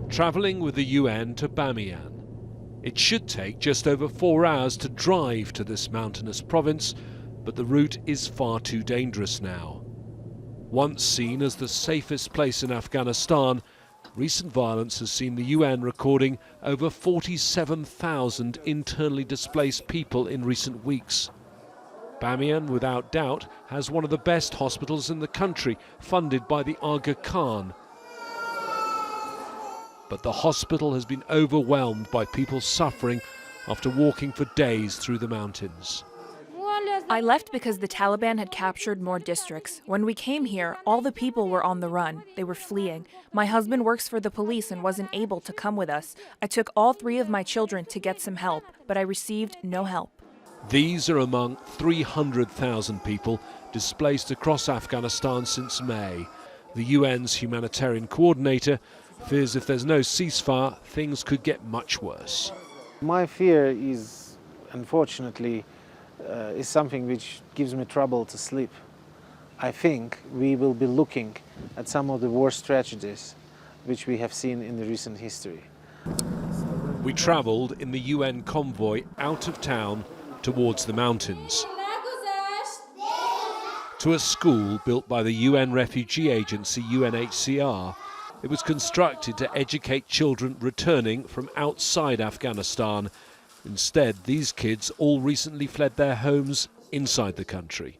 travelling with the UN to Bamiyan. It should take just over 4 hours to drive to this mountainous province, but the route is far too dangerous now. Once seen as the safest place in Afghanistan, recent violence has seen the UN recording over 47,000 internally displaced people in recent weeks. Bamiyan, without doubt, has one of the best hospitals in the country, funded by the Aga Khan. But the hospital has been overwhelmed by people suffering after walking for days through the mountains. I left because the Taliban had captured more districts. When we came here, all the people were on the run. They were fleeing. My husband works for the police and wasn't able to come with us. I took all 3 of my children to get some help, but I received no help. These are among 300,000 people displaced across Afghanistan since May. The UN's Humanitarian Coordinator fears if there's no ceasefire, things could get much worse. My fear is, unfortunately, is something which gives me trouble to sleep. I think we will be looking at some of the worst tragedies which we have seen in the recent history. We travelled in the UN convoy out of town towards the mountains, to a school built by the UN refugee agency UNHCR. It was constructed to educate children returning from outside Afghanistan. Instead, these kids all recently fled their homes inside the country.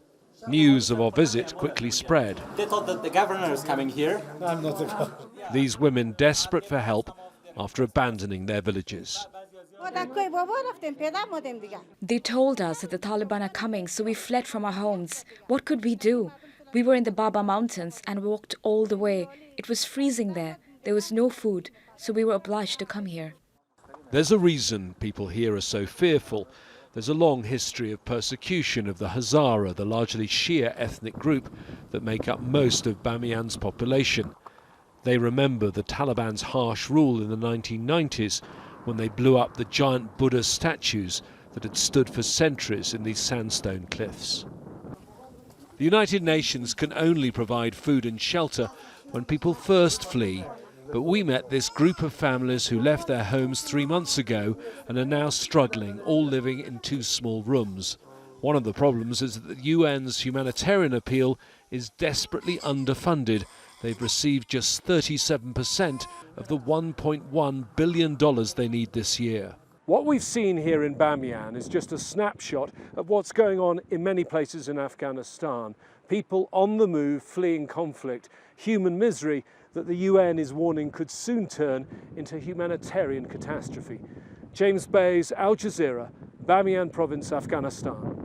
News of our visit quickly spread. They thought that the governor is coming here. I'm not the governor. These women desperate for help after abandoning their villages. They told us that the Taliban are coming, so we fled from our homes. What could we do? We were in the Baba Mountains and walked all the way. It was freezing there. There was no food, so we were obliged to come here. There's a reason people here are so fearful. There's a long history of persecution of the Hazara, the largely Shia ethnic group that make up most of Bamiyan's population. They remember the Taliban's harsh rule in the 1990s when they blew up the giant Buddha statues that had stood for centuries in these sandstone cliffs. The United Nations can only provide food and shelter when people first flee, but we met this group of families who left their homes 3 months ago and are now struggling, all living in 2 small rooms. One of the problems is that the UN's humanitarian appeal is desperately underfunded. They've received just 37% of the $1.1 billion they need this year. What we've seen here in Bamiyan is just a snapshot of what's going on in many places in Afghanistan. People on the move, fleeing conflict, human misery that the UN is warning could soon turn into humanitarian catastrophe. James Bayes, Al Jazeera, Bamiyan province, Afghanistan.